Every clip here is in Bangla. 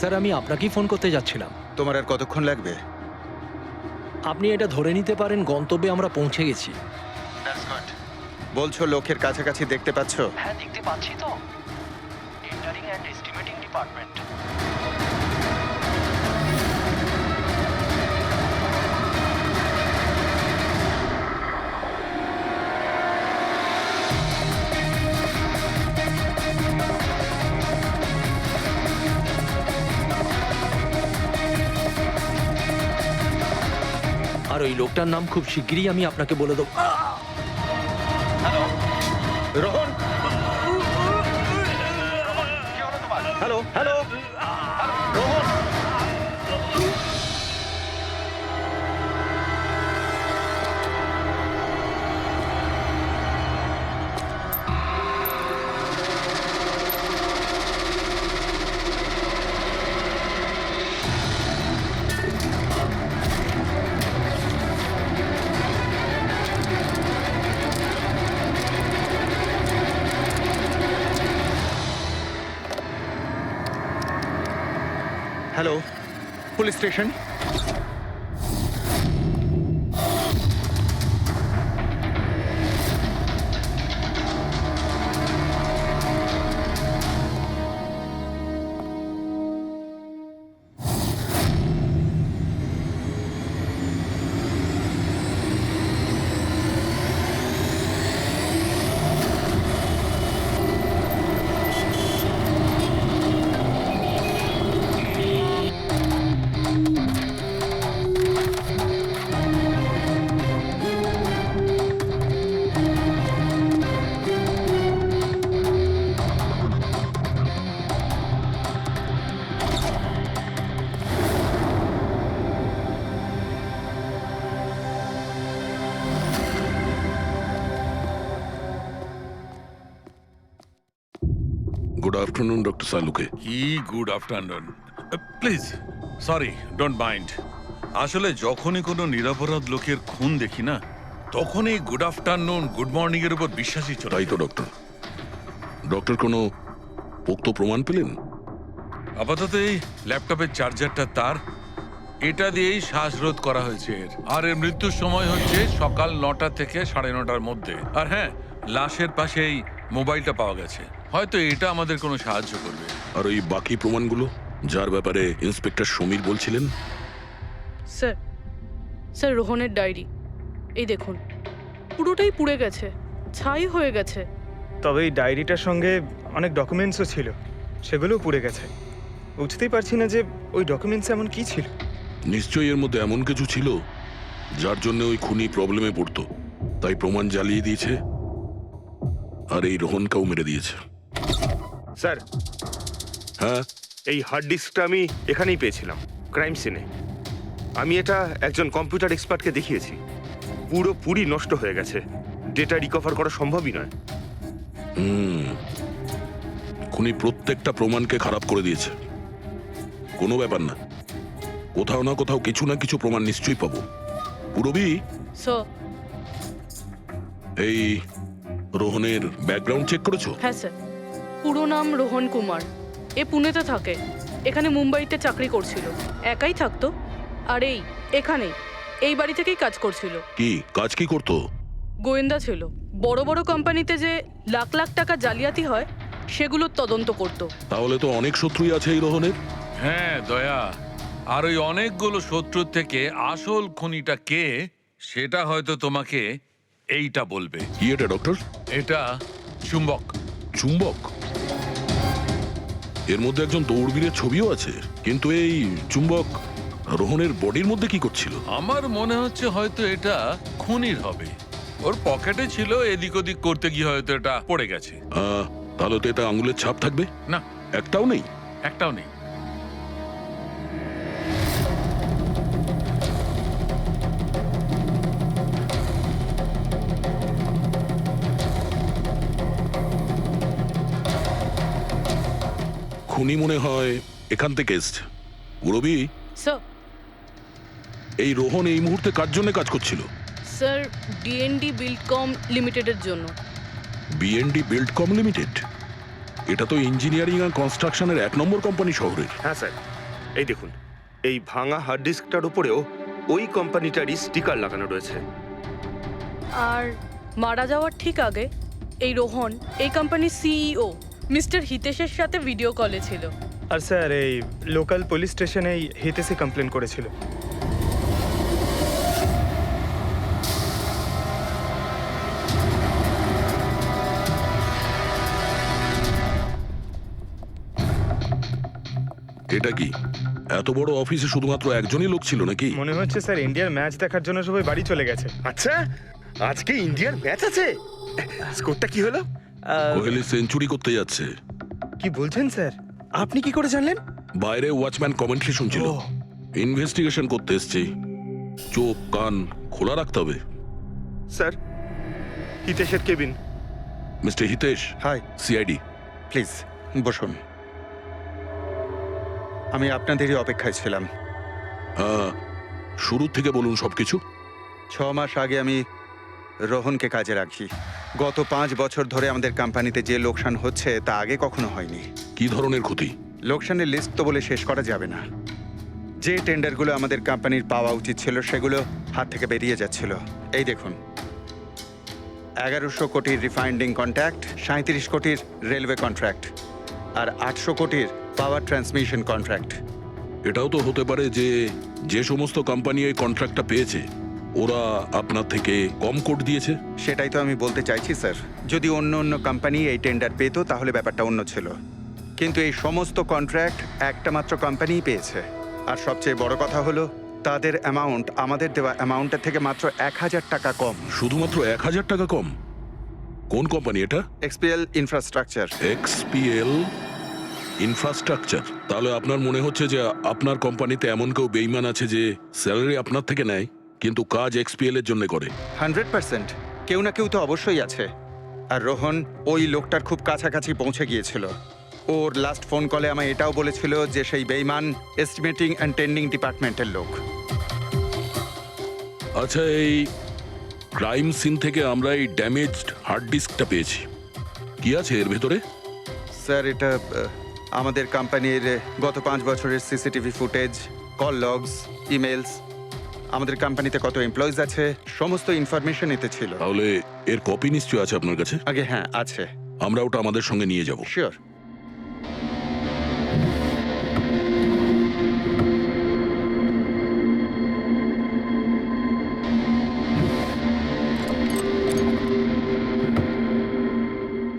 স্যার, আমি আপনাকেই ফোন করতে যাচ্ছিলাম। তোমার আর কতক্ষণ লাগবে? আপনি এটা ধরে নিতে পারেন গন্তব্যে আমরা পৌঁছে গেছি। বলছো লোকের কাছাকাছি দেখতে পাচ্ছ? হ্যাঁ, দেখতে পাচ্ছি তো। Tendering and estimating department. আর ওই লোকটার নাম খুব শিগগিরই আমি আপনাকে বলে দেবো। Hello Rohan, hello hello Rohan. Hello, police station. Good afternoon, Dr. Saluke. Good afternoon. Please, sorry, don't mind. আসলে যখনই কোনো নিরপরাধ লোকের খুন দেখি না, তখনই গুড আফটারনুন, গুড মর্নিং এর উপর বিশ্বাসই চলে তাই তো যায়। ডক্টর। ডক্টর কোনো পোক্ত প্রমাণ পেলেন? আপাতত এই ল্যাপটপের চার্জারটা তার, এটা দিয়েই শ্বাসরোধ করা হয়েছে এর। আর এর মৃত্যুর সময় হচ্ছে সকাল 9টা থেকে 9:30টার মধ্যে। আর হ্যাঁ, লাশের পাশে এই মোবাইলটা পাওয়া গেছে। হয়তো এটা আমাদের কোনো সাহায্য করবে। আর ওই বাকি প্রমাণগুলো যার ব্যাপারে ইন্সপেক্টর সমীর বলছিলেন? স্যার, স্যার রোহনের ডায়েরি এই দেখুন, পুরোটাই পুড়ে গেছে, ছাই হয়ে গেছে। তবে এই ডায়েরিটার সঙ্গে অনেক ডকুমেন্টসও ছিল, সেগুলোও পুড়ে গেছে। বুঝতেই পারছি না যে ওই ডকুমেন্টস এমন কি ছিল। নিশ্চয়ই এর মধ্যে এমন কিছু ছিল যার জন্য ওই খুনি প্রবলেমে পড়তো, তাই প্রমাণ জ্বালিয়ে দিয়েছে আর এই রোহনকেও মেরে দিয়েছে। স্যার, হ্যাঁ, এই হার্ড ডিস্কটা আমি এখানেই পেয়েছিলাম, ক্রাইম সিনে। আমি এটা একজন কম্পিউটার এক্সপার্টকে দেখিয়েছি। পুরোপুরি নষ্ট হয়ে গেছে, ডেটা রিকভার করা সম্ভবই নয়। খুনি প্রত্যেকটা প্রমাণকে খারাপ করে দিয়েছে। কোনো ব্যাপার না, কোথাও না কোথাও কিছু না কিছু প্রমাণ নিশ্চয়ই পাবো। পুরবি, স্যার। এই রোহনের ব্যাকগ্রাউন্ড চেক করেছো? হ্যাঁ স্যার, পুরো নাম রোহন কুমার। এ পুনেতে থাকে, এখানে মুম্বাইতে চাকরি করছিল, একাই থাকতো। আর এখানেই এই বাড়ি থেকেই কাজ করছিল। কি কাজ কি করতো? গোয়েন্দা ছিল। বড় বড় কোম্পানিতে যে লাখ লাখ টাকা জালিয়াতি হয় সেগুলোর তদন্ত করতো। তাহলে তো অনেক শত্রুই আছে এই রোহনের। হ্যাঁ দয়া, আর ওই অনেকগুলো শত্রুর থেকে আসল খুনিটা কে সেটা হয়তো তোমাকে এইটা বলবে। কি এটা ডক্টর? এটা চুম্বক। চুম্বক? এর মধ্যে একজন দৌড়বীরের ছবিও আছে, কিন্তু এই চুম্বক রোহনের বডির মধ্যে কি করছিল? আমার মনে হচ্ছে হয়তো এটা খুনির হবে। ওর পকেটে ছিল, এদিক ওদিক করতে গিয়ে হয়তো এটা পড়ে গেছে। তাহলে তো এটা আঙুলের ছাপ থাকবে। না, একটাও নেই। একটাও নেই। খুনি মনে হয় এখান থেকে এসছে। পুরবি, স্যার। এই রোহন এই মুহূর্তে কার জন্য কাজ করছিল? স্যার, ডিএনডি বিল্ডকম লিমিটেডের জন্য। BND Buildcom limited? এটা তো ইঞ্জিনিয়ারিং আর কনস্ট্রাকশনের 1 নম্বর কোম্পানি শহরের। হ্যাঁ স্যার, এই দেখুন, এই ভাঙা হার্ড ডিস্কটার উপরেও ওই কোম্পানিটারই স্টিকার লাগানো রয়েছে। আর মারা যাওয়ার ঠিক আগে এই রোহন এই কোম্পানির সিইও মিস্টার হিতেশের সাথে ভিডিও কলে ছিল। আর স্যার এই লোকাল পুলিশ স্টেশনেই হিতেশই কমপ্লেন করেছিল। এটা কি এত বড় অফিসে শুধুমাত্র একজনই লোক ছিল নাকি? মনে হচ্ছে স্যার ইন্ডিয়ার ম্যাচ দেখার জন্য সবাই বাড়ি চলে গেছে। আচ্ছা, আজকে ইন্ডিয়ার ম্যাচ আছে। স্কোরটা কি হলো? কোহলি সেঞ্চুরি করতে যাচ্ছে। কি বলছেন স্যার? আপনি কি করে জানলেন? বাইরে ওয়াচম্যান কমেন্ট্রি শুনছিল। ও। ইনভেস্টিগেশন করতে এসেছি, চোখ কান খোলা রাখতে হবে। স্যার, হিতেশের cabin. Mister Hitesh, hi, CID. Please বসুন। আমি আপনাদেরই অপেক্ষায় ছিলাম। শুরু থেকে বলুন সবকিছু। 6 মাস আগে আমি রোহনকে কাজে রাখি। গত 5 বছর ধরে আমাদের কোম্পানিতে যে লোকসান হচ্ছে তা আগে কখনো হয়নি। কি ধরনের ক্ষতি? লোকসানের লিস্ট তো বলে শেষ করা যাবে না। যে টেন্ডারগুলো আমাদের কোম্পানির পাওয়া উচিত ছিল সেগুলো হাত থেকে বেরিয়ে যাচ্ছিল। এই দেখুন, 1100 কোটির রিফাইন্ডিং কন্ট্রাক্ট, 37 কোটির রেলওয়ে কন্ট্রাক্ট, আর 800 কোটির পাওয়ার ট্রান্সমিশন কন্ট্রাক্ট। এটাও তো হতে পারে যে যে সমস্ত কোম্পানি এই কন্ট্রাক্টটা পেয়েছে ওরা আপনার থেকে কম কোট দিয়েছে। সেটাই তো আমি বলতে চাইছি স্যার। যদি অন্য অন্য কোম্পানি এই টেন্ডার পেত তাহলে ব্যাপারটা অন্য ছিল, কিন্তু এই সমস্ত কন্ট্রাক্ট একটা মাত্র কোম্পানিই পেয়েছে। আর সবচেয়ে বড় কথা হলো তাদের অ্যামাউন্ট আমাদের দেওয়া অ্যামাউন্টের থেকে মাত্র 1000 টাকা কম। শুধুমাত্র 1000 টাকা কম? কোন কোম্পানি এটা? XPL infrastructure. XPL infrastructure. তাহলে আপনার মনে হচ্ছে যে আপনার কোম্পানিতে এমন কেউ বেইমান আছে যে স্যালারি আপনার থেকে নেয় কিন্তু কাজ এক্সপিএল এর জন্য করে? 100% কেউ না কেউ তো অবশ্যই আছে। আর রোহন ওই লোকটার খুব কাছাকাছি পৌঁছে গিয়েছিল। ওর লাস্ট ফোন কলে আমায় এটাও বলেছিল যে সেই বেইমান এস্টিমেটিং অ্যান্ড টেন্ডিং ডিপার্টমেন্টের লোক। আচ্ছা, এই ক্রাইম সিন থেকে আমরা এই ড্যামেজড হার্ড ডিস্কটা পেয়েছি। কি আছে এর ভেতরে? স্যার, এটা আমাদের কোম্পানির গত 5 বছরের CCTV footage, call logs, emails, আমাদের কোম্পানিতে কত এমপ্লয়িজ আছে, সমস্ত ইনফরমেশন এতে ছিল। তাহলে এর কপি নিশ্চয়ই আছে আপনার কাছে? আগে হ্যাঁ আছে। আমরা ওটা আমাদের সঙ্গে নিয়ে যাব। শিওর।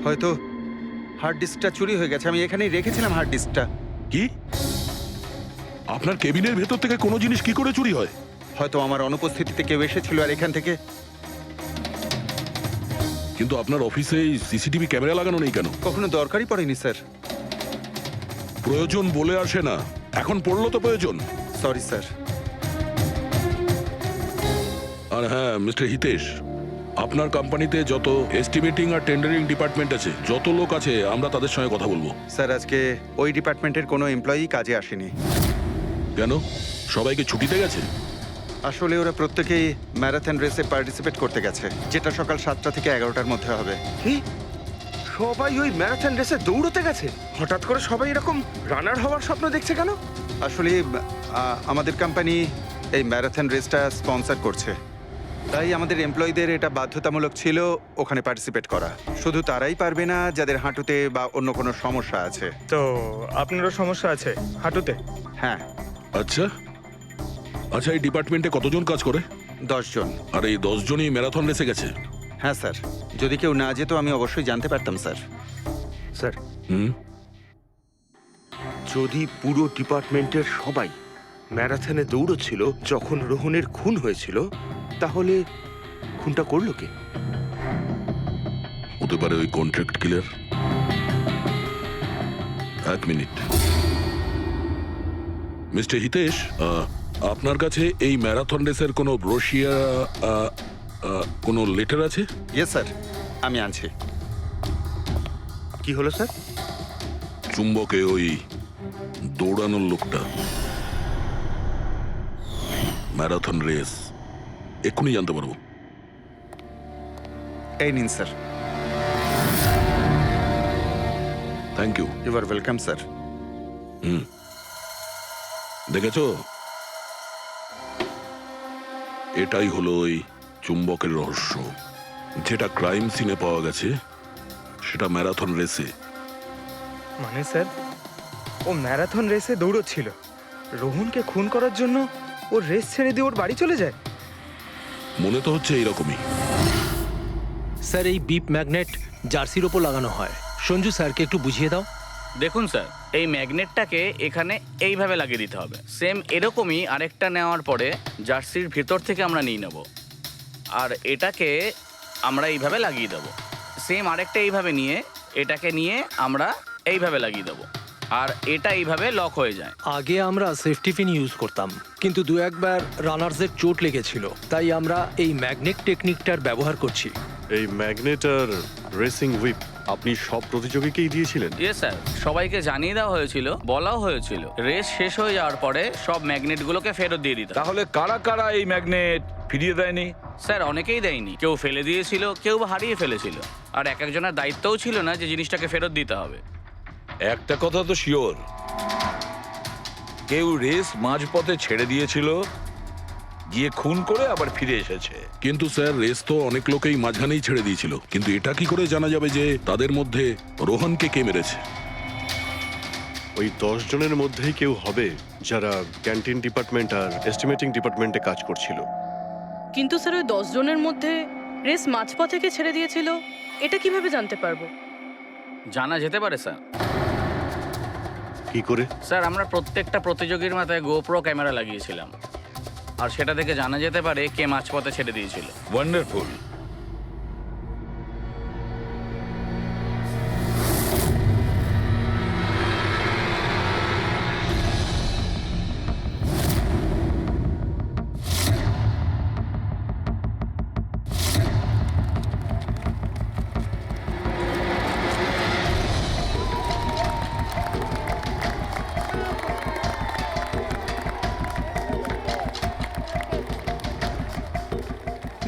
হয়তো হার্ড ডিস্কটা চুরি হয়ে গেছে। আমি এখানেই রেখেছিলাম হার্ড ডিস্কটা। কি? আপনার কেবিনের ভেতর থেকে কোনো জিনিস কি করে চুরি হয়? হয়তো আমার অনুপস্থিতিতে কেউ এসেছিল আর এখান থেকে। কিন্তু আপনার অফিসে সিসিটিভি ক্যামেরা লাগানো নেই কেন? কখনো দরকারই পড়েনি স্যার। প্রয়োজন বলে আসে না, এখন পড়লো তো প্রয়োজন। Sorry sir. আর হ্যাঁ মিস্টার হিতেশ, আপনার কোম্পানিতে যত এস্টিমেটিং আর টেন্ডারিং ডিপার্টমেন্ট আছে, যত লোক আছে, আমরা তাদের সঙ্গে কথা বলবো। স্যার, আজকে ওই ডিপার্টমেন্টের কোনো এমপ্লয়ি কাজে আসেনি। কেন? সবাইকে ছুটিতে গেছে? আসলে ওরা প্রত্যেকেই ম্যারাথন রেসে পার্টিসিপেট করতে গেছে, যেটা সকাল 7টা থেকে 11টার মধ্যে হবে। কি? সবাই ওই ম্যারাথন রেসে দৌড়তে গেছে? হঠাৎ করে সবাই এরকম রানার হওয়ার স্বপ্ন দেখছে কেন? আসলে আমাদের কোম্পানি এই ম্যারাথন রেসটা স্পন্সর করছে, তাই আমাদের এমপ্লয়ীদের এটা বাধ্যতামূলক ছিল ওখানে পার্টিসিপেট করা। শুধু তারাই পারবে না যাদের হাঁটুতে বা অন্য কোনো সমস্যা আছে। তো আপনারও সমস্যা আছে হাঁটুতে? হ্যাঁ। আচ্ছা আচ্ছা, এই ডিপার্টমেন্টে কতজন কাজ করে? 10 জন। আর এই 10 জনই ম্যারাথন রেসে গেছে? হ্যাঁ স্যার, যদি কেউ না যেত আমি অবশ্যই জানতে পারতাম স্যার। স্যার, হুম, যদি পুরো ডিপার্টমেন্টের সবাই ম্যারাথনে দৌড়চ্ছিল যখন রোহনের খুন হয়েছিল, তাহলে খুনটা করলো কে? হতে পারে ওই কন্ট্রাক্ট কিলার। 1 মিনিট। মিস্টার হিতেশ, আপনার কাছে এই ম্যারাথন রেসের কোনো ব্রোশিয়া, কোনো লেটার আছে? ইয়েস স্যার, আমি আনছি। কি হলো স্যার? চুম্বকে ওই দৌড়ানোর লোকটা, ম্যারাথন রেস, এক্ষুনি জানতে পারবো। এই নিন sir. Thank you. You are welcome sir. Hmm. দেখেছো, এটাই হলো ওই চুম্বকের রহস্য। যেটা ক্রাইম সিনে পাওয়া গেছে সেটা ম্যারাথন রেসে। মানে স্যার, ও ম্যারাথন রেসে দৌড়চ্ছিল, রোহনকে খুন করার জন্য ও রেস ছেড়ে দিয়ে ওর বাড়ি চলে যায়। মনে তো হচ্ছে এইরকমই। স্যার, এই বিপ ম্যাগনেট জার্সির ওপর লাগানো হয়। সঞ্জু স্যারকে একটু বুঝিয়ে দাও। দেখুন স্যার, এই ম্যাগনেটটাকে এখানে এইভাবে লাগিয়ে দিতে হবে। সেম এরকমই আরেকটা নেওয়ার পরে জার্সির ভেতর থেকে আমরা নিয়ে নেব, আর এটাকে আমরা এইভাবে লাগিয়ে দেবো। সেম আরেকটা এইভাবে নিয়ে এটাকে নিয়ে আমরা এইভাবে লাগিয়ে দেবো, আর এটা এইভাবে লক হয়ে যায়। আগে আমরা সেফটি পিন ইউজ করতাম, কিন্তু দু একবার রানার্সের চোট লেগেছিল, তাই আমরা এই ম্যাগনেট টেকনিকটার ব্যবহার করছি। এই ম্যাগনেট আর রেসিং হুইপ আপনি সব প্রতিযোগীকেই দিয়েছিলেন? ইয়েস স্যার, সবাইকে জানিয়ে দেওয়া হয়েছিল, বলাও হয়েছিল রেস শেষ হয়ে যাওয়ার পরে সব ম্যাগনেটগুলোকে ফেরত দিয়ে দিতে। তাহলে কারা কারা এই ম্যাগনেট ফিরিয়ে দেয়নি? স্যার, অনেকেই দেয়নি, কেউ ফেলে দিয়েছিল, কেউ বা হারিয়ে ফেলেছিল, আর এক একজনের দায়িত্বও ছিল না যে জিনিসটাকে ফেরত দিতে হবে। একটা কথা তো শিওর, কেউ রেস মাঝপথে ছেড়ে দিয়েছিল, গিয়ে খুন করে আবার ফিরে এসেছে। কিন্তু স্যার, রেস তো অনেক লোকেই মাঝখানেই ছেড়ে দিয়েছিল, কিন্তু এটা কি করে জানা যাবে যে তাদের মধ্যে রোহনকে কে মেরেছে? ওই 10 জনের মধ্যেই কেউ হবে যারা ক্যান্টিন ডিপার্টমেন্ট আর এস্টিমেটিং ডিপার্টমেন্টে কাজ করছিল। কিন্তু স্যার, ওই 10 জনের মধ্যে রেস মাঝপথ থেকে ছেড়ে দিয়েছিল, এটা কিভাবে জানতে পারবো? জানা যেতে পারে স্যার। কি করে? স্যার, আমরা প্রত্যেকটা প্রতিযোগীর মাথায় গোপ্রো ক্যামেরা লাগিয়েছিলাম, আর সেটা থেকে জানা যেতে পারে কে মাঝপথে ছেড়ে দিয়েছিল। ওয়ান্ডারফুল।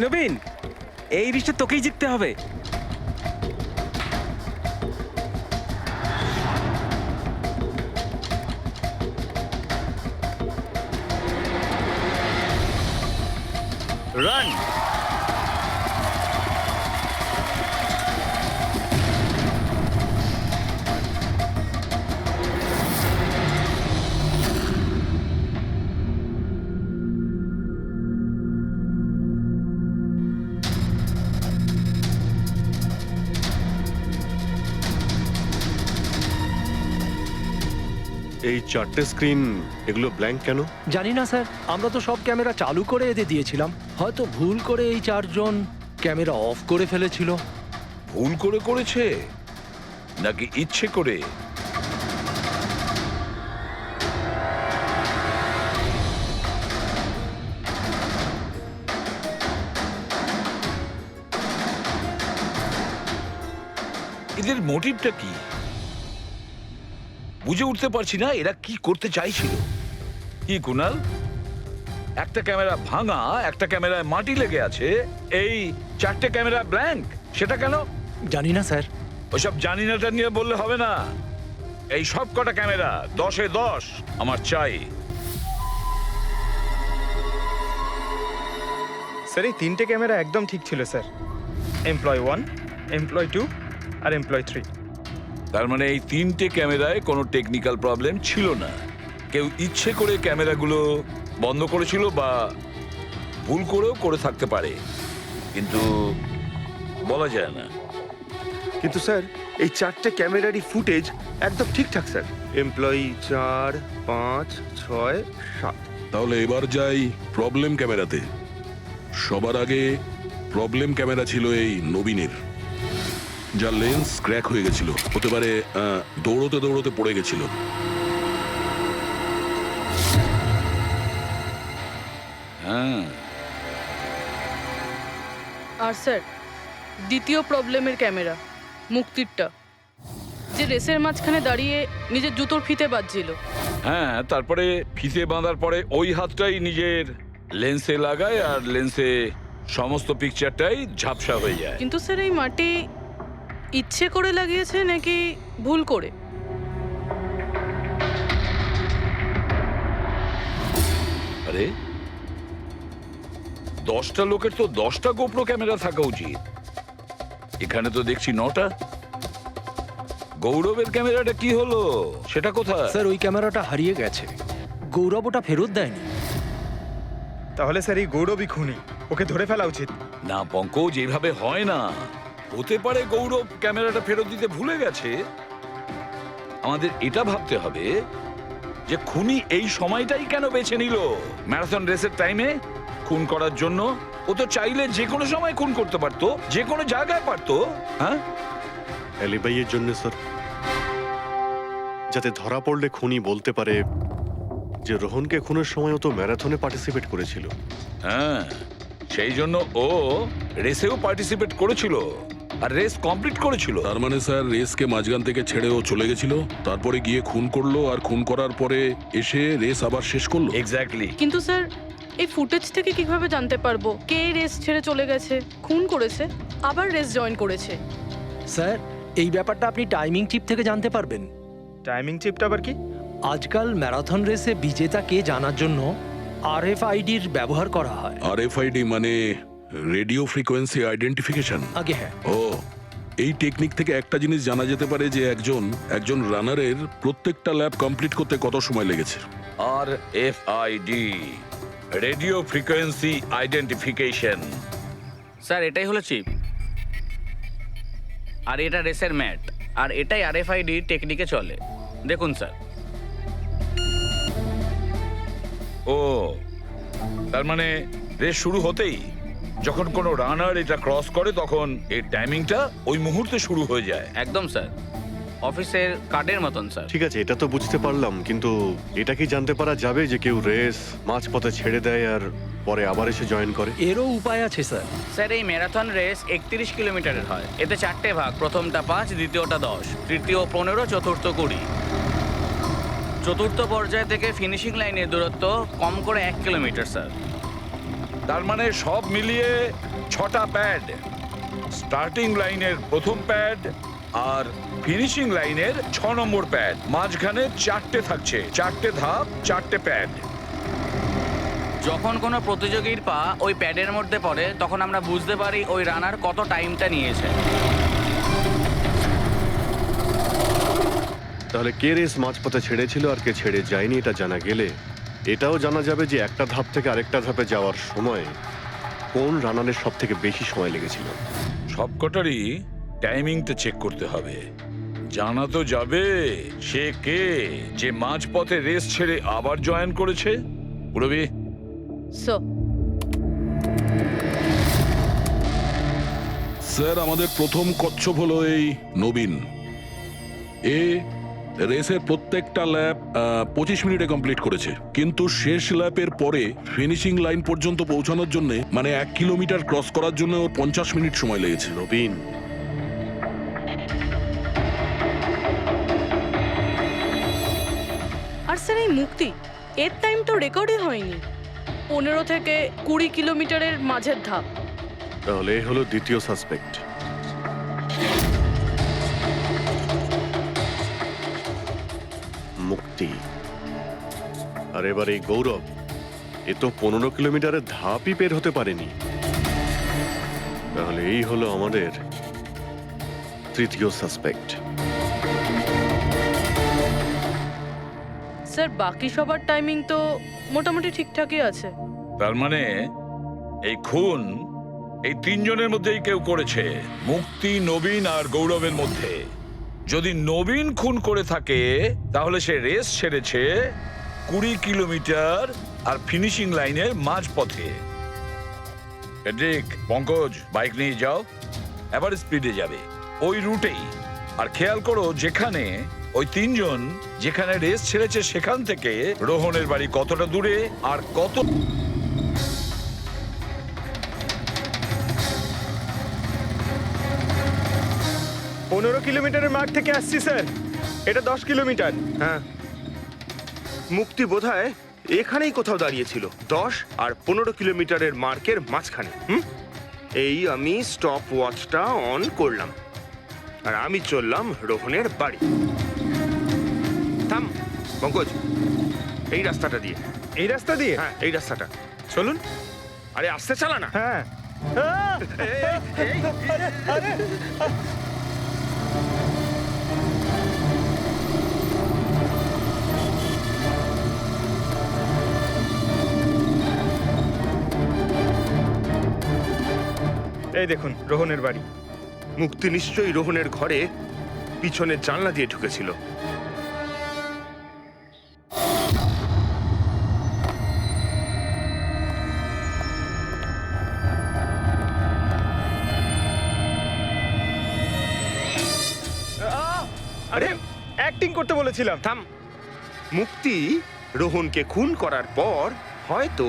নবীন, এই রিশটা তোকেই জিততে হবে। রান। এই 4টে স্ক্রিন, এগুলো ব্ল্যাঙ্ক কেন? জানি না স্যার, আমরা তো সব ক্যামেরা চালু করে এদের দিয়েছিলাম। হয়তো ভুল করে এই 4 জন ক্যামেরা অফ করে ফেলেছিল। ভুল করে করেছে নাকি ইচ্ছে করে? এদের মোটিভটা কি বুঝে উঠতে পারছি না। এরা কি করতে চাইছিল? কি কুনাল, একটা ক্যামেরা ভাঙা, একটা ক্যামেরায় মাটি লেগে আছে, এই 4টে ক্যামেরা ব্ল্যাঙ্ক, সেটা কেন? জানি না স্যার। ওইসব জানি নাটা নিয়ে বললে হবে না। এই সব কটা ক্যামেরা 10-এ 10 আমার চাই। স্যার, এই 3টে ক্যামেরা একদম ঠিক ছিল স্যার। এমপ্লয় 1, এমপ্লয় 2 আর এমপ্লয় 3। তার মানে এই 3টে ক্যামেরায় কোনো টেকনিক্যাল প্রবলেম ছিল না। কেউ ইচ্ছে করে ক্যামেরাগুলো বন্ধ করেছিল বা ভুল করেও করে থাকতে পারে, কিন্তু বলা যায় না। কিন্তু স্যার, এই 4টে ক্যামেরারই ফুটেজ একদম ঠিকঠাক স্যার। এমপ্লয়ি 4, 5, 6, 7। তাহলে এবার যাই প্রবলেম ক্যামেরাতে। সবার আগে প্রবলেম ক্যামেরা ছিল এই নবীনের, যার লেন্স ক্র্যাক হয়ে গেছিল। হতে পারে দৌড়তে দৌড়তে পড়ে গেছিল। হ্যাঁ, আর স্যার, দ্বিতীয় প্রবলেমের ক্যামেরা, মুক্তিরটা, যে রেসের মাঝখানে দাঁড়িয়ে নিজের জুতোর ফিতে বাজছিল। হ্যাঁ, তারপরে ফিতে বাঁধার পরে ওই হাতটাই নিজের লেন্সে লাগায়, আর লেন্সে সমস্ত পিকচারটাই ঝাপসা হয়ে যায়। কিন্তু স্যার, এই মাটি ইচ্ছে করে লাগিয়েছে নাকি ভুল করে? আরে 10টা লোকের তো 10টা গোপ্রো ক্যামেরা থাকা উচিত, এখানে তো দেখছি 9টা। গৌরবের ক্যামেরাটা কি হলো, সেটা কোথায়? স্যার ওই ক্যামেরাটা হারিয়ে গেছে, গৌরব ওটা ফেরত দেয়নি। তাহলে স্যার এই গৌরবই খুনি, ওকে ধরে ফেলা উচিত। না পঙ্কজ, এইভাবে হয় না। হতে পারে গৌরব ক্যামেরাটা ফেরত দিতে ভুলে গেছে। আমাদের এটা ভাবতে হবে যে খুনি এই সময়টাই কেন বেছে নিল ম্যারাথন রেসের টাইমে খুন করার জন্য। ও তো চাইলে যে কোনো সময় খুন করতে পারতো, যে কোনো জায়গায় পারতো। হ্যাঁ, অ্যালিবাইয়ের জন্য স্যার, যাতে ধরা পড়লে খুনি বলতে পারে যে রোহনকে খুনের সময় ও তো ম্যারাথনে পার্টিসিপেট করেছিল। হ্যাঁ, সেই জন্য ও রেসেও পার্টিসিপেট করেছিল আর রেস কমপ্লিট করেছিল। তার মানে স্যার রেসকে মাঝখান থেকে ছেড়ে ও চলে গেছিল, তারপরে গিয়ে খুন করলো, আর খুন করার পরে এসে রেস আবার শেষ করলো। এক্স্যাক্টলি। কিন্তু স্যার এই ফুটেজ থেকে কিভাবে জানতে পারবো কে রেস ছেড়ে চলে গেছে, খুন করেছে, আবার রেস জয়েন করেছে? স্যার এই ব্যাপারটা আপনি টাইমিং চিপ থেকে জানতে পারবেন। টাইমিং চিপটা আবার কি? আজকাল ম্যারাথন রেসে বিজেতা কে জানার জন্য RFIDর ব্যবহার করা হয়। RFID মানে রেডিও ফ্রিকোয়েন্সি আইডেন্টিফিকেশন। আগে হ্যাঁ, ও, এই টেকনিক থেকে একটা জিনিস জানা যেতে পারে যে একজন রানারের প্রত্যেকটা ল্যাব কমপ্লিট করতে কত সময় লেগেছে। RFID, radio frequency identification. Sir এটাই হলো চিপ, আর এটা রেসের ম্যাট, আর এটাই RFID টেকনিকে চলে। দেখুন স্যার। ও, তার মানে রেস শুরু হতেই যখন কোনো রানার এটা ক্রস করে তখন এর টাইমিংটা ওই মুহূর্তে শুরু হয়ে যায়। একদম স্যার, অফিসের কার্ডের মতন স্যার। ঠিক আছে, এটা তো বুঝতে পারলাম, কিন্তু এটা কি জানতে পারা যাবে যে কেউ রেস মাঝপথে ছেড়ে দেয় আর পরে আবার এসে জয়েন করে? এরও উপায় আছে স্যার। স্যার এই ম্যারাথন রেস 31 কিলোমিটারের হয়। এতে 4টে ভাগ, প্রথমটা 5, দ্বিতীয়টা 10, তৃতীয় 15, চতুর্থ 20। চতুর্থ পর্যায় থেকে ফিনিশিং লাইনের দূরত্ব কম করে 1 কিলোমিটার স্যার। তার মানে সব মিলিয়ে 6টা প্যাড, স্টার্টিং লাইনের প্রথম প্যাড আর ফিনিশিং লাইনের 6 নম্বর প্যাড, মাঝখানে 4টে থাকছে, 4টে ধাপ, 4টে প্যাড। যখন কোনো প্রতিযোগীর পা ওই প্যাডের মধ্যে পড়ে তখন আমরা বুঝতে পারি ওই রানার কত টাইমটা নিয়েছে। তাহলে কে রেস মাঝপথে ছেড়েছিল আর কে ছেড়ে যায়নি এটা জানা গেলে এটাও জানা যাবে যে একটা ধাপ থেকে আরেকটা ধাপে যাওয়ার সময় কোন রানারের সব থেকে বেশি সময় লেগেছিল। সবকটারই টাইমিংটা চেক করতে হবে। জানা তো যাবে সে কে যে মাঝপথে রেস ছেড়ে আবার জয়েন করেছে। পুরবি, স্যার স্যার আমাদের প্রথম কচ্ছপ হলো এই নবীন। এ রেসের প্রত্যেকটা ল্যাপ 25 মিনিটে কমপ্লিট করেছে, কিন্তু শেষ ল্যাপের পরে ফিনিশিং লাইন পর্যন্ত পৌঁছানোর জন্য মানে 1 কিলোমিটার ক্রস করার জন্য ওর 50 মিনিট সময় লেগেছে। নবীন, আর স্যার এই মুক্তি, এর টাইম তো রেকর্ডই হয়নি। 15 থেকে 20 কিলোমিটারের মাঝের ধাপ। তাহলে এই হলো দ্বিতীয় সাসপেক্ট। মুক্তি। আর এবার এই গৌরব, এ তো 15 কিলোমিটারের ধাপই বের হতে পারেনি। তাহলে এই হলো আমাদের তৃতীয় সাসপেক্ট। স্যার বাকি সবার টাইমিং তো মোটামুটি ঠিকঠাকই আছে। তার মানে এই খুন এই 3 জনের মধ্যেই কেউ করেছে, মুক্তি, নবীন আর গৌরবের মধ্যে। যদি নবীন খুন করে থাকে তাহলে সে রেস ছেড়েছে 20 কিলোমিটার আর ফিনিশিং লাইনের মাঝপথে। পঙ্কজ, বাইক নিয়ে যাও, এবার স্পিডে যাবে ওই রুটেই। আর খেয়াল করো যেখানে ওই 3 জন যেখানে রেস ছেড়েছে সেখান থেকে রোহনের বাড়ি কতটা দূরে আর কত। 15 কিলোমিটারের মার্ক থেকে আসছি স্যার, এটা 10 কিলোমিটার। হ্যাঁ, মুক্তি বোধহয় এখানেই কোথাও দাঁড়িয়েছিল, 10 আর 15 কিলোমিটারের মার্কের মাঝখানে। এই আমি স্টপ ওয়াচটা অন করলাম আর আমি চললাম রোহনের বাড়ি। থাম পঙ্কজ, এই রাস্তাটা দিয়ে। এই রাস্তা দিয়ে? হ্যাঁ, এই রাস্তাটা। চলুন। আরে আস্তে চালা না। হ্যাঁ। এই দেখুন রোহনের বাড়ি। মুক্তি নিশ্চয়ই রোহনের ঘরে পিছনের জানলা দিয়ে ঢুকেছিল। আরে অ্যাক্টিং করতে বলেছিলাম। থাম। মুক্তি রোহনকে খুন করার পর হয়তো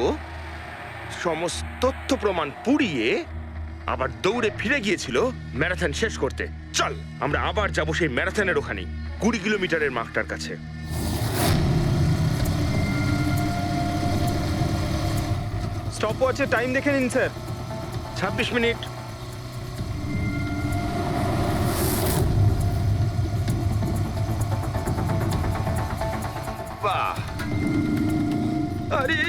সমস্ত তথ্য প্রমাণ পুড়িয়ে আবার দৌড়ে ফিরে গিয়েছিল ম্যারাথন শেষ করতে। চল আমরা আবার যাব সেই ম্যারাথনের ওখানে 20 কিলোমিটারের মার্কটার কাছে। স্টপ ওয়াচের টাইম দেখে নিন স্যার। 26 মিনিট। বাহ, আরে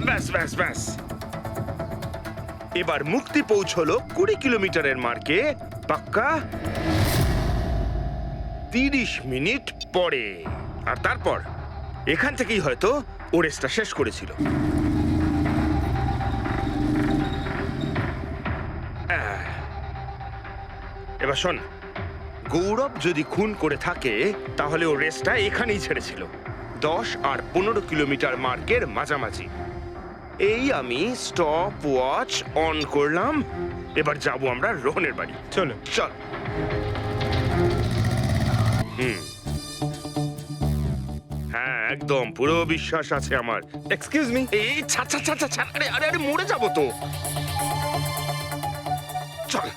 ব্যাস ব্যাস ব্যাস। এবার মুক্তি পৌঁছলো 20 কিলোমিটারের মার্কে পাক্কা 30 মিনিট পরে। আর তারপর এখান থেকেই হয়তো ও রেসটা শেষ করেছিল। এবার শোন, গৌরব যদি খুন করে থাকে তাহলে ও রেসটা এখানেই ছেড়েছিল, 10 আর 15 কিলোমিটার মার্কের মাঝামাঝি। এই আমি স্টপ ওয়াচ অন করলাম। এবার যাব আমরা রোহনের বাড়ি। চলো। চল। হ্যাঁ, একদম পুরো বিশ্বাস আছে আমার। Excuse me. এই ছাড় ছাড় ছাড় ছাড়, আরে আরে আরে মরে যাবো তো। চল।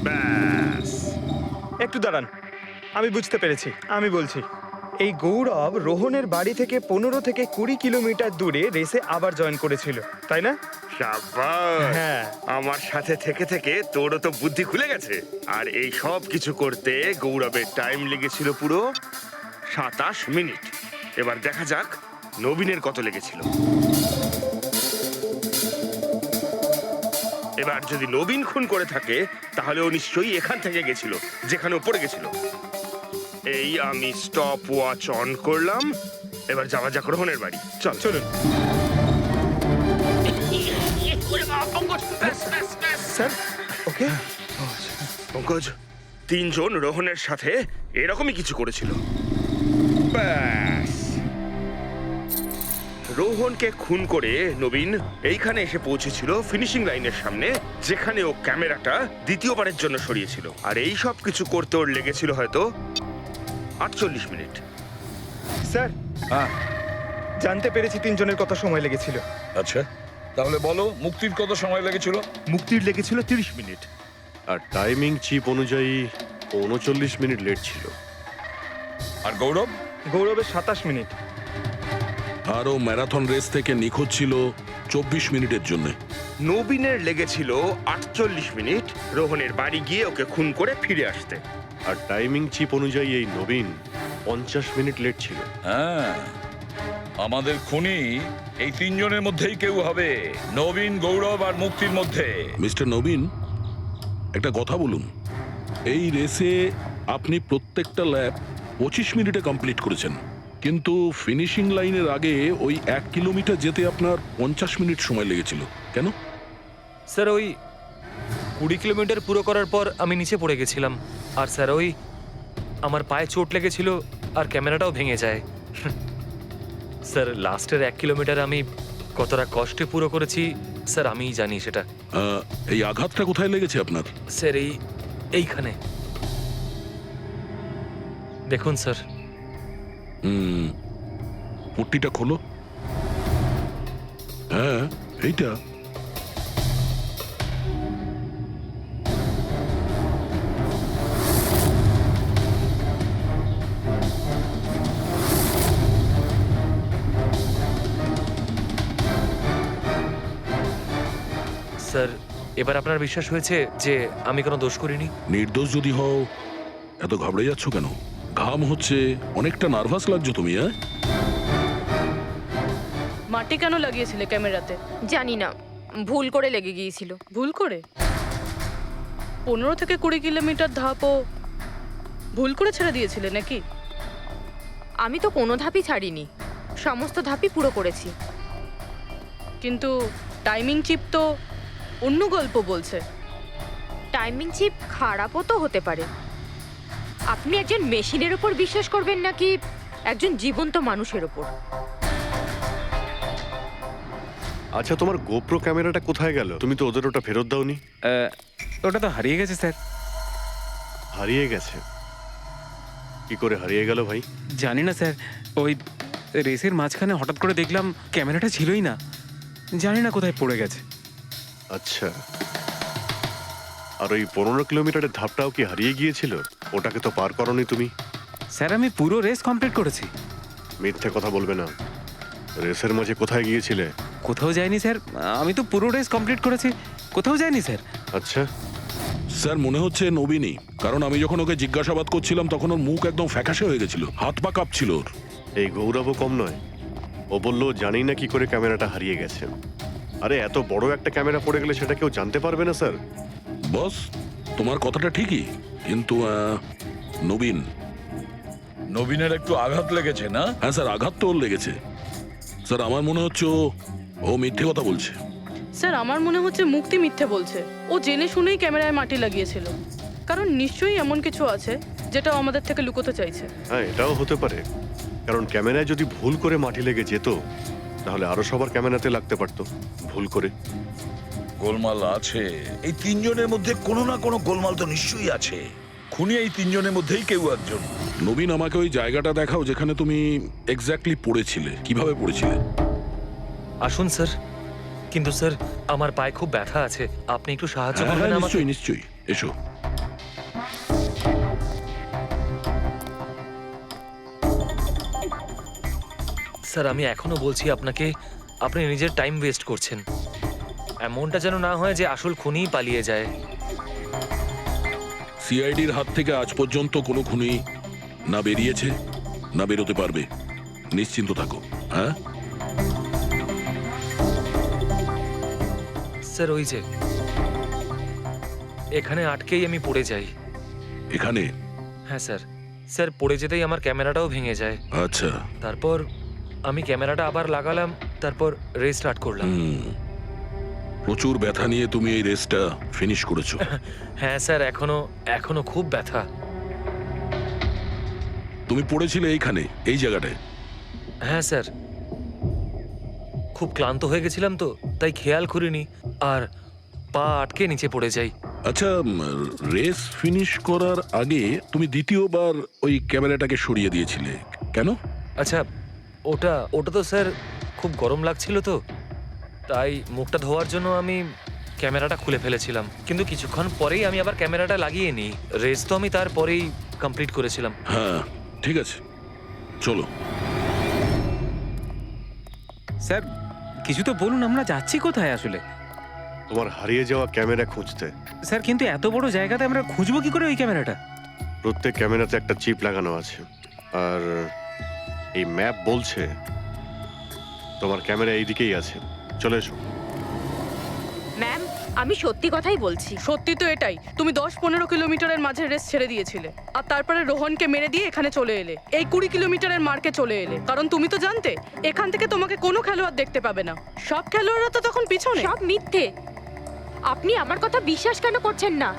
ব্যাস। একটু দাঁড়ান, আমি বুঝতে পেরেছি। আমি বলছি, এই গৌরব রোহনের বাড়ি থেকে 15 থেকে 20 কিলোমিটার দূরে রেসে আবার জয়েন করেছিল, তাই না? শাবাশ। হ্যাঁ। আমার সাথে থেকে থেকে তোরও তো বুদ্ধি খুলে গেছে। আর এই সব কিছু করতে গৌরবের টাইম লেগেছিল পুরো 27 মিনিট। এবার দেখা যাক নবীনের কত লেগেছিল। এবার যদি নবীন খুন করে থাকে তাহলে ও নিশ্চয়ই এখান থেকে গেছিল, যেখানে ও পড়ে গেছিল। এই আমি স্টপ ওয়াচ অন করলাম। এবার যাওয়া যাক রোহনের বাড়ি। চল। চলুন স্যার। ওকে। পঙ্কজ, 3 জন রোহনের সাথে এরকমই কিছু করেছিল। ব্যাস। রোহনকে খুন করে নবীন এইখানে এসে পৌঁছেছিল ফিনিশিং লাইনের সামনে, যেখানে ও ক্যামেরাটা দ্বিতীয়বারের জন্য সরিয়েছিল। আর এই সব কিছু করতে ওর লেগেছিল হয়তো 48 মিনিট। স্যার, জানতে পেরেছি 3 জনের কত সময় লেগেছিল। আচ্ছা, তাহলে বলো মুক্তির কত সময় লেগেছিল? মুক্তির লেগেছিল 30 মিনিট। আর টাইমিং চিপ অনুযায়ী 39 মিনিট লেট ছিল। আর গৌরব? গৌরবের 27 মিনিট। আরও ম্যারাথন রেস থেকে নিখোঁজ ছিল 24 মিনিটের জন্য। নবীনের লেগেছিল 48 মিনিট রোহনের বাড়ি গিয়ে ওকে খুন করে ফিরে আসতে। আর টাইমিং চিপ অনুযায়ী এই নবীন 50 মিনিট লেট ছিল। হ্যাঁ, আমাদের খুনি এই 3 জনের মধ্যেই কেউ হবে, নবীন, গৌরব আর মুক্তির মধ্যে। মিস্টার নবীন, একটা কথা বলুন। এই রেসে আপনি প্রত্যেকটা ল্যাপ 25 মিনিটে কমপ্লিট করেছেন, কিন্তু ফিনিশিং লাইনের আগে ওই 1 কিলোমিটার যেতে আপনার 50 মিনিট সময় লেগেছিল। কেন? স্যার, ওই 20 কিলোমিটার পুরো করার পর আমি নিচে পড়ে গেছিলাম। আর স্যার, ওই আমার পায়ে চোট লেগেছিল আর ক্যামেরাটাও ভেঙে যায়। স্যার, লাস্টের 1 কিলোমিটার আমি কতটা কষ্টে পুরো করেছি স্যার আমিই জানি সেটা। এই আঘাতটা কোথায় লেগেছে আপনার? স্যার, এইখানে দেখুন স্যার। পট্টিটা খোলো। হ্যাঁ, এইটা। স্যার, এবার আপনার বিশ্বাস হয়েছে যে আমি কোনো দোষ করিনি? নির্দোষ যদি হও এত ঘাবড়ে যাচ্ছ কেন? ঘাম হচ্ছে, অনেকটা নার্ভাস লাগছো তুমি, হ্যাঁ? মাটি কেন লাগিয়েছিলে ক্যামেরাতে? জানি না, ভুল করে লেগে গিয়েছিল। ভুল করে? 15 থেকে 20 কিলোমিটার ধাপও ভুল করে ছেড়ে দিয়েছিলে নাকি? আমি তো কোনো ধাপই ছাড়িনি, সমস্ত ধাপই পুরো করেছি। কিন্তু টাইমিং চিপ তো অন্য গল্প বলছে। টাইমিং চিপ খারাপও তো হতে পারে। আপনি একজন মেশিনের উপর বিশ্বাস করবেন নাকি একজন জীবন্ত মানুষের উপর? আচ্ছা, তোমার গোপ্রো ক্যামেরাটা কোথায় গেল? তুমি তো ওদের ওটা ফেরত দাওনি। ওটা তো হারিয়ে গেছে স্যার। হারিয়ে গেছে? কি করে হারিয়ে গেল ভাই? জানি না স্যার, ওই রেসের মাঝখানে হঠাৎ করে দেখলাম ক্যামেরাটা ছিলই না, জানি না কোথায় পড়ে গেছে। আচ্ছা, আর ওই 15 কিলোমিটারের ধাপটাও কি হারিয়ে গিয়েছিল? ওটাকে তো পার করনি তুমি। স্যার আমি পুরো রেস কমপ্লিট করেছি। মিথ্যে কথা বলবে না। রেসের মাঝে কোথায় গিয়েছিলে? কোথাও যায়নি স্যার, আমি তো পুরো রেস কমপ্লিট করেছি, কোথাও যায়নি স্যার। আচ্ছা, স্যার মনে হচ্ছে নবীনই, কারণ আমি যখন ওকে জিজ্ঞাসাবাদ করছিলাম তখন ওর মুখ একদম ফ্যাকাশে হয়ে গেছিল, হাত পা কাঁপছিল ওর। এই গৌরবও কম নয়। ও বললো জানি না কি করে ক্যামেরাটা হারিয়ে গেছে। আরে এত বড় একটা ক্যামেরা পড়ে গেলে সেটা কেউ জানতে পারবে না স্যার। বস, তোমার কথাটা ঠিকই, কিন্তু নবীন। নবীনের একটু আঘাত লেগেছে না? হ্যাঁ স্যার, আঘাত তো ওর লেগেছে। স্যার আমার মনে হচ্ছে ও মিথ্যে কথা বলছে। স্যার আমার মনে হচ্ছে মুক্তি মিথ্যে বলছে। ও জেনে শুনেই ক্যামেরায় মাটি লাগিয়েছিল, কারণ নিশ্চয়ই এমন কিছু আছে যেটা ও আমাদের থেকে লুকোতে চাইছে। হ্যাঁ, এটাও হতে পারে, কারণ ক্যামেরায় যদি ভুল করে মাটি লেগে যেত তাহলে আরো সবার ক্যামেরাতে লাগতে পারতো ভুল করে। গোলমাল আছে, এই তিনজনের মধ্যে কোনো না কোনো গোলমাল তো নিশ্চয়ই আছে। খুনি এই তিনজনের মধ্যেই কেউ একজন। নবীন, আমাকে ওই জায়গাটা দেখাও যেখানে তুমি এক্স্যাক্টলি পড়েছিলে। কিভাবে পড়েছিলে? আসুন স্যার। কিন্তু স্যার আমার পায়ে খুব ব্যথা আছে, আপনি একটু সাহায্য হ্যাঁ, করবেন আমাকে? নিশ্চয়ই নিশ্চয়ই, এসো। স্যার আমি এখনো বলছি আপনাকে, আপনি নিজের টাইম ওয়েস্ট করছেন। এমনটা যেন না হয় যে আসল খুনিই পালিয়ে যায়। সিআইডির হাত থেকে আজ পর্যন্ত কোনো খুনি না বেরিয়েছে না বেরোতে পারবে। নিশ্চিন্ত থাকো। হ্যাঁ স্যার ওই যে এখানে আটকেই আমি পড়ে যাই। এখানে? হ্যাঁ স্যার। স্যার পড়ে যেতেই আমার ক্যামেরাটাও ভেঙে যায়। আচ্ছা। তারপর আমি ক্যামেরাটা আবার লাগালাম, তারপর রেস স্টার্ট করলাম। প্রচুর ব্যথা নিয়ে তুমি এই রেসটা ফিনিশ করেছো। হ্যাঁ স্যার, এখনো খুব ব্যথা। তুমি পড়েছিলে এইখানে, এই জায়গাটায়? হ্যাঁ স্যার, খুব ক্লান্ত হয়ে গেছিলাম তো, তাই খেয়াল করিনি আর পা আটকে নিচে পড়ে যাই। আচ্ছা, রেস ফিনিশ করার আগে তুমি দ্বিতীয়বার ওই ক্যামেরাটাকে সরিয়ে দিয়েছিলে কেন? আচ্ছা, ওটা তো স্যার খুব গরম লাগছিল তো, তাই মুখটা ধোয়ার জন্য আমি ক্যামেরাটা খুলে ফেলেছিলাম। কিন্তু কিছুক্ষণ পরেই আমি আবার ক্যামেরাটা লাগিয়ে নিই। রেস তো আমি তারপরেই কমপ্লিট করেছিলাম। হ্যাঁ ঠিক আছে, চলো। স্যার কিছু তো বলুন, আমরা যাচ্ছি কোথায় আসলে? তোমার হারিয়ে যাওয়া ক্যামেরা খুঁজতে। স্যার কিন্তু এত বড় জায়গাতে আমরা খুঁজবো কি করে ওই ক্যামেরাটা? প্রত্যেক ক্যামেরাতে একটা চিপ লাগানো আছে, আর এই ম্যাপ বলছে তোমার ক্যামেরা এইদিকেই আছে। চলে এসো। ম্যাম, আমি সত্যি কথাই বলছি। সত্যি তো এটাই, তুমি 10-15 কিলোমিটারের মাঝে রেস ছেড়ে দিয়েছিলে, আর তারপরে রোহনকে মেরে দিয়ে এখানে চলে এলে, এই 20 কিলোমিটারের মার্কে চলে এলে। কারণ তুমি তো জানতে এখান থেকে তোমাকে কোনো খেলোয়াড় দেখতে পাবে না। সব খেলোয়াড়রা তো তখন পিছনে। সব মিথ্যে। আপনি আমার কথা বিশ্বাস কেন করছেন না?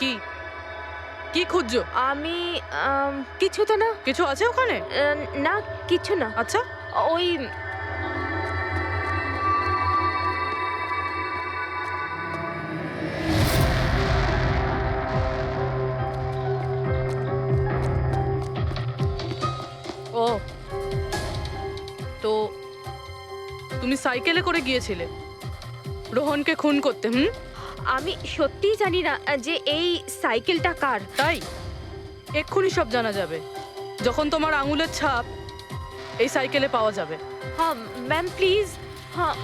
কি কি খুঁজছো? আমি কিছু তো না। কিছু আছে ওখানে? না, কিছু না। আচ্ছা, ওই ও তো তুমি সাইকেলে করে গিয়েছিলে রোহনকে খুন করতে? আমি সত্যিই জানি না যে এই সাইকেলটা কার। তাই এক্ষুনি সব জানা যাবে যখন তোমার আঙুলের ছাপ এই সাইকেলে পাওয়া যাবে। হ্যাঁ ম্যাম প্লিজ। হ্যাঁ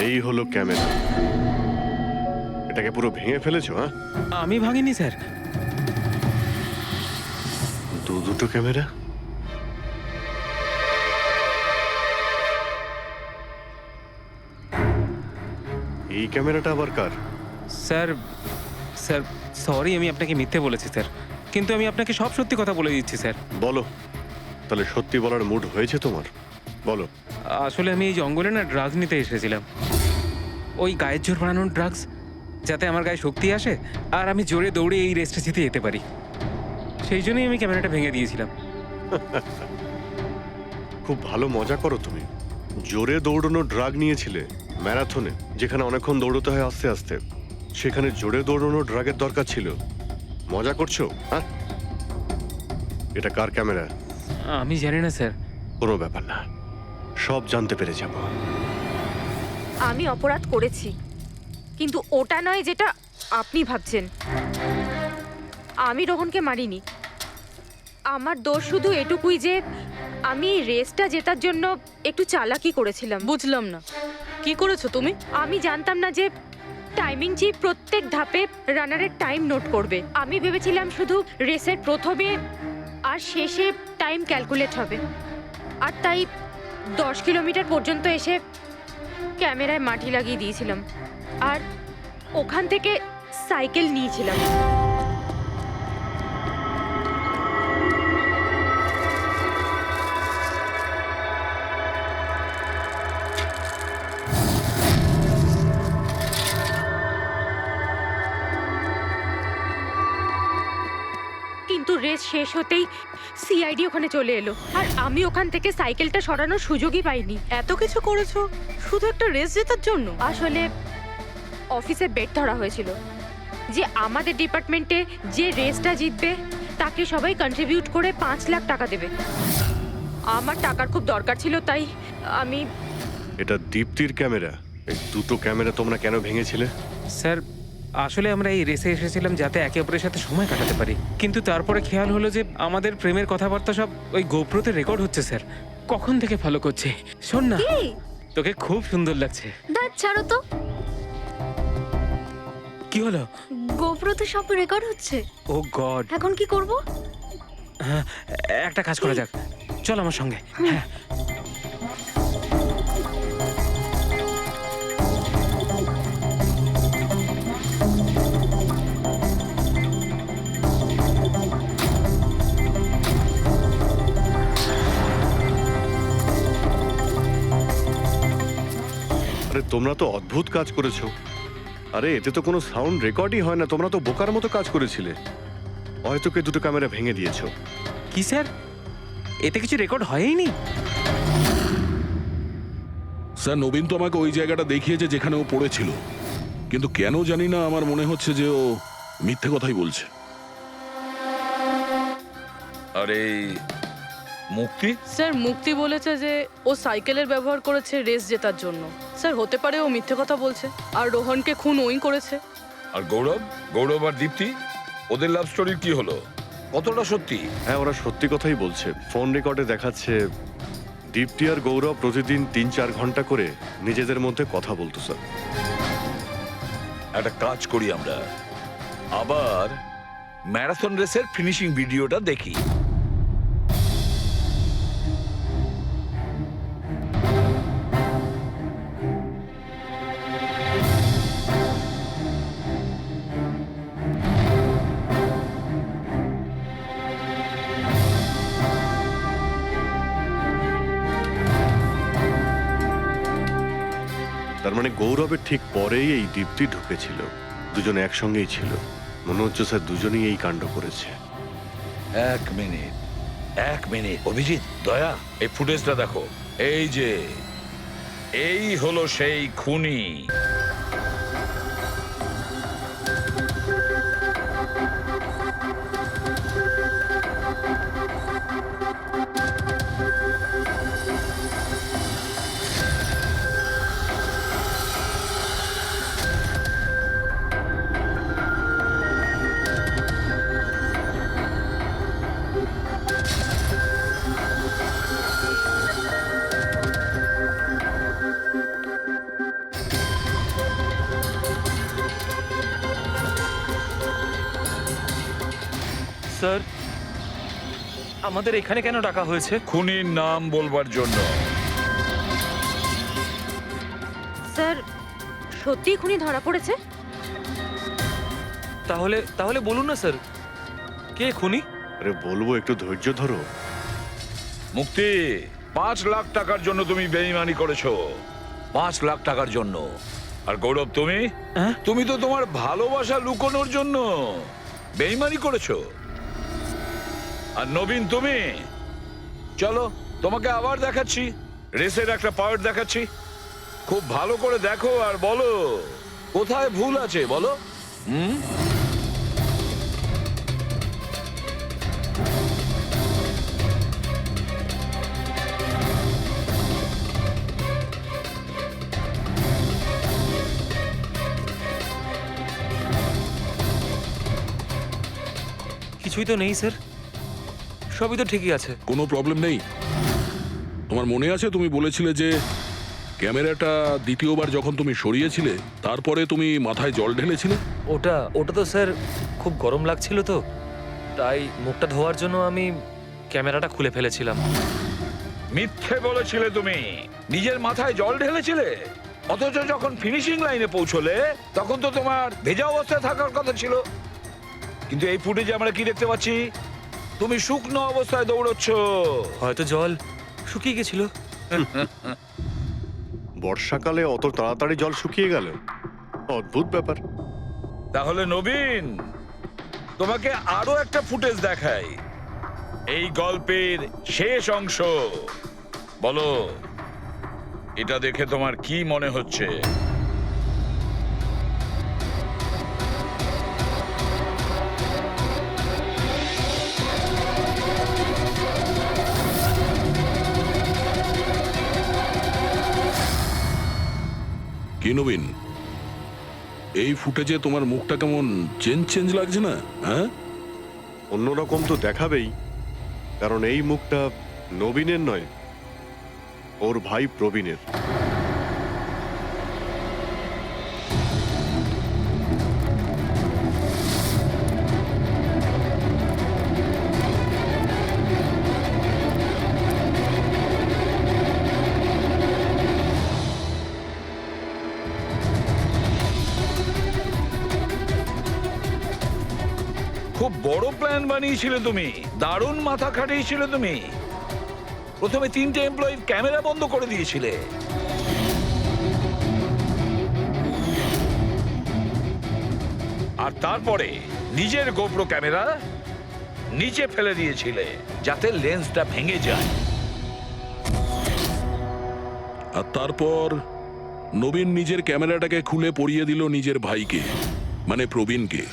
এই হলো ক্যামেরা। এটাকে পুরো ভেঙে ফেলেছো? হ্যাঁ, আমি ভাঙিনি স্যার। দুটো ক্যামেরা। এই ক্যামেরাটা আবার কার? স্যার স্যার সরি, আমি আপনাকে মিথ্যে বলেছি স্যার, কিন্তু আমি আপনাকে সব সত্যি কথা বলে দিচ্ছি স্যার। বলো, তাহলে সত্যি বলার মুড হয়েছে তোমার? বলো। আসলে আমি এই জঙ্গলে না ড্রাগস নিতে এসেছিলাম, ওই গায়ের জোর বাড়ানোর ড্রাগস, যাতে আমার গায়ে শক্তি আসে আর আমি জোরে দৌড়ে এই রেসটা জিতে যেতে পারি। সেই জন্যই আমি ক্যামেরাটা ভেঙে দিয়েছিলাম। খুব ভালো মজা করো তুমি। জোরে দৌড়ানো ড্রাগ নিয়েছিলে ম্যারাথনে, যেখানে অনেকক্ষণ দৌড়তে হয় আস্তে আস্তে, সেখানে জোরে দৌড়ানো ড্রাগের দরকার ছিল। মজা করছো? হ্যাঁ, এটা কার ক্যামেরা? আমি জানি না স্যার। কোনো ব্যাপার না, সব জানতে পেরে যাব। আমি অপরাধ করেছি, কিন্তু ওটা নয় যেটা আপনি ভাবছেন। আমি রোহনকে মারিনি। আমার দোষ শুধু এটুকুই যে আমি রেসটা জেতার জন্য একটু চালাকি করেছিলাম। বুঝলাম না, কি করেছো তুমি? আমি জানতাম না যে টাইমিং চিপ প্রত্যেক ধাপে রানারের টাইম নোট করবে। আমি ভেবেছিলাম শুধু রেসের প্রথমে আর শেষে টাইম ক্যালকুলেট হবে, আর তাই 10 কিলোমিটার পর্যন্ত এসে ক্যামেরায় মাটি লাগিয়ে দিয়েছিলাম আর ওখান থেকে সাইকেল নিয়েছিলাম। কিন্তু রেস শেষ হতেই সিআইডি ওখানে চলে এলো আর আমি ওখান থেকে সাইকেলটা সরানোর সুযোগই পাইনি। এত কিছু করেছো শুধু একটা রেস জেতার জন্য? আসলে অফিসে বেট ধরা হয়েছিল যে আমাদের ডিপার্টমেন্টে যে রেসটা জিতবে তাকে সবাই কন্ট্রিবিউট করে 5 লাখ টাকা দেবে। আমার টাকার খুব দরকার ছিল, তাই আমি। এটা দীপ্তির ক্যামেরা। এই দুটো ক্যামেরা তোমরা কেন ভেঙেছিলে? স্যার আসলে আমরা এই রেসে এসেছিলাম যাতে একে অপরের সাথে সময় কাটাতে পারি, কিন্তু তারপরে খেয়াল হলো যে আমাদের প্রেমের কথাবার্তা সব ওই গোপ্রোতে রেকর্ড হচ্ছে স্যার। কখন থেকে ফলো করছে। শোন না, তোকে খুব সুন্দর লাগছে। দাঁত ছাড়ো তো। কি হলো? গোপ্রোতে সব রেকর্ড হচ্ছে। ও গড, এখন কি করব? একটা কাজ করা যাক, চল আমার সঙ্গে। হ্যাঁ, আরে তোমরা তো অদ্ভুত কাজ করেছো। আরে এতে তো কোনো সাউন্ড রেকর্ডই হয় না। তোমরা তো বোকার মতো কাজ করেছিলে। হয়তো কে দুটো ক্যামেরা ভেঙে দিয়েছো। কি স্যার, এতে কিছু রেকর্ড হয়নি? স্যার নবীন তো আমাকে ওই জায়গাটা দেখিয়েছে যেখানে ও পড়েছিল, কিন্তু কেন জানি না আমার মনে হচ্ছে যে ও মিথ্যে কথাই বলছে। আরে মুক্তি, স্যার মুক্তি বলেছে যে ও সাইকেলের ব্যবহার করেছে রেস জেতার জন্য। স্যার হতে পারে ও মিথ্যে কথা বলছে আর রোহনকে খুন ওই করেছে। আর গৌরব আর দীপ্তি, ওদের লাভ স্টোরির কি হলো? কতটা সত্যি? হ্যাঁ, ওরা সত্যি কথাই বলছে। ফোন রেকর্ডে দেখাচ্ছে দীপ্তি আর গৌরব প্রতিদিন 3-4 ঘন্টা করে নিজেদের মধ্যে কথা বলতো স্যার। একটা কাজ করি আমরা, আবার ম্যারাথন রেসের ফিনিশিং ভিডিওটা দেখি। তার মানে গৌরবের ঠিক পরেই এই দীপ্তি ঢুকেছিল। দুজনে একসঙ্গেই ছিল। মনে হচ্ছে স্যার দুজনেই এই কাণ্ড করেছে। এক মিনিট অভিজিৎ, দয়া, এই ফুটেজটা দেখো। এই যে এই হলো সেই খুনি। স্যার আমাদের এখানে কেন ডাকা হয়েছে? খুনির নাম বলবার জন্য। স্যার সত্যি খুনি ধরা পড়েছে? তাহলে তাহলে বলুন না স্যার, কে খুনি? আরে বলবো, একটু ধৈর্য ধরো। মুক্তি, 5 লাখ টাকার জন্য তুমি বেইমানি করেছো। 5 লাখ টাকার জন্য। আর গৌরব, তুমি হ্যাঁ? তুমি তো তোমার ভালোবাসা লুকোনোর জন্য বেইমানি করেছো। আর নবীন, তুমি চলো তোমাকে আবার দেখাচ্ছি, রেসের একটা পার্ট দেখাচ্ছি। খুব ভালো করে দেখো আর বলো কোথায় ভুল আছে, বলো। কিছুই তো নেই স্যার, সবই তো ঠিকই আছে। কোনো প্রবলেম নেই। তোমার মনে আছে তুমি বলেছিলে যে ক্যামেরাটা দ্বিতীয়বার যখন তুমি সরিয়েছিলে তারপরে তুমি মাথায় জল ঢেলেছিলে? ওটা তো স্যার খুব গরম লাগছিল, তো তাই মুখটা ধোয়ার জন্য আমি ক্যামেরাটা খুলে ফেলেছিলাম। মিথ্যে বলেছিলে তুমি, নিজের মাথায় জল ঢেলেছিলে। অথচ যখন ফিনিশিং লাইনে পৌঁছলে তখন তো তোমার ভেজা অবস্থায় থাকার কথা ছিল। কিন্তু এই ফুটেজে আমরা কি দেখতে পাচ্ছি? তুমি শুকনো অবস্থায় দৌড়চ্ছ। হয়তো জল শুকিয়ে গেছিল। বর্ষাকালে অত তাড়াতাড়ি জল শুকিয়ে গেল, অদ্ভুত ব্যাপার। তাহলে নবীন, তোমাকে আরো একটা ফুটেজ দেখাই, এই গল্পের শেষ অংশ। বলো, এটা দেখে তোমার কি মনে হচ্ছে? কি নবীন, এই ফুটেজে তোমার মুখটা কেমন চেঞ্জ লাগছে না? হ্যাঁ, অন্যরকম তো দেখাবেই, কারণ এই মুখটা নবীনের নয়, ওর ভাই প্রবীণের। খুব বড় প্ল্যান বানিয়েছিলে তুমি, দারুণ মাথা খাটিয়েছিলে তুমি। প্রথমে 3টে এমপ্লয়ির ক্যামেরা বন্ধ করে দিয়েছিলে, আর তারপরে নিজের গোপ্রো ক্যামেরা নিচে ফেলে দিয়েছিলে যাতে লেন্সটা ভেঙে যায়। আর তারপর নবীন নিজের ক্যামেরাটাকে খুলে পরিয়ে দিল নিজের ভাইকে, মানে প্রবীণকে।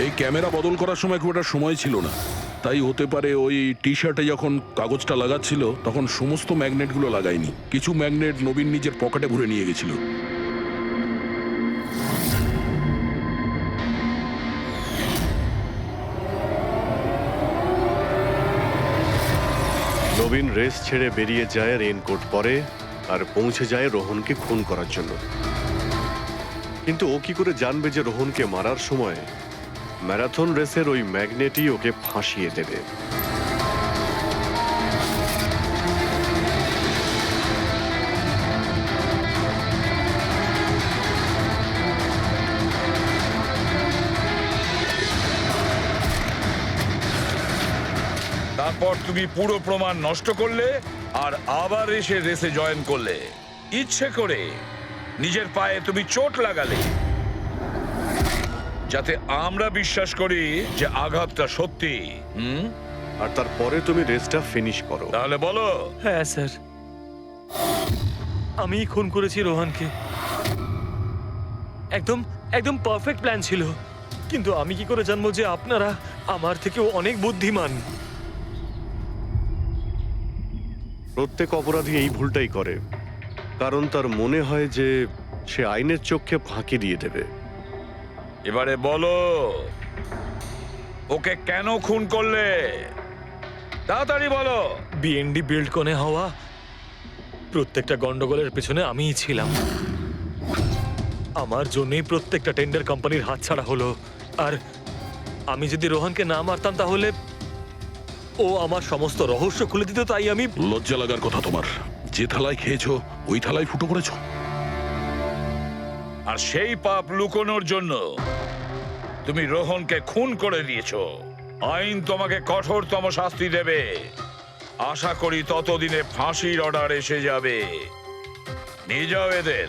এই ক্যামেরা বদল করার সময় খুব একটা সময় ছিল না, তাই হতে পারে ওই টি শার্টে যখন কাগজটা লাগাচ্ছিল তখন সমস্ত ম্যাগনেটগুলো লাগায়নি। কিছু ম্যাগনেট নবীন নিজের পকেটে ভরে নিয়ে গেছিল। নবীন রেস ছেড়ে বেরিয়ে যায় রেইনকোট পরে, আর পৌঁছে যায় রোহনকে খুন করার জন্য। কিন্তু ও কি করে জানবে যে রোহনকে মারার সময় ম্যারাথন রেসের ওই ম্যাগনেটই ওকে ফাঁসিয়ে দেবে? তারপর তুমি পুরো প্রমাণ নষ্ট করলে আর আবার এসে রেসে জয়েন করলে। ইচ্ছে করে নিজের পায়ে তুমি চোট লাগালে যাতে আমরা বিশ্বাস করি যে আঘাতটা সত্যি। আর তারপরে তুমি রেসটা ফিনিশ করো। তাহলে বলো। হ্যাঁ স্যার, আমি খুন করেছি রোহনকে। একদম পারফেক্ট প্ল্যান ছিল। কিন্তু আমি কি করে জানবো যে আপনারা আমার থেকেও অনেক বুদ্ধিমান? প্রত্যেক অপরাধী এই ভুলটাই করে, কারণ তার মনে হয় যে সে আইনের চোখে ফাঁকি দিয়ে দেবে। এবারে বলো, ওকে কেন খুন করলে? তাড়াতাড়ি বলো। বিএনডি বিল্ডকনে হওয়া প্রত্যেকটা গন্ডগোলের পেছনে আমিই ছিলাম। আমার জন্যই প্রত্যেকটা টেন্ডার কোম্পানির হাতছাড়া হলো। আর আমি যদি রোহনকে না মারতাম তাহলে ও আমার সমস্ত রহস্য খুলে দিত। তাই আমি... লজ্জা লাগার কথা তোমার। যে থালায় খেয়েছো ওই থালায় ফুটো করেছো। আর সেই পাপ লুকোনোর জন্য তুমি রোহনকে খুন করে দিয়েছো। আইন তোমাকে কঠোরতম শাস্তি দেবে। আশা করি ততদিনে ফাঁসির অর্ডার এসে যাবে। নিয়ে যাও এদের।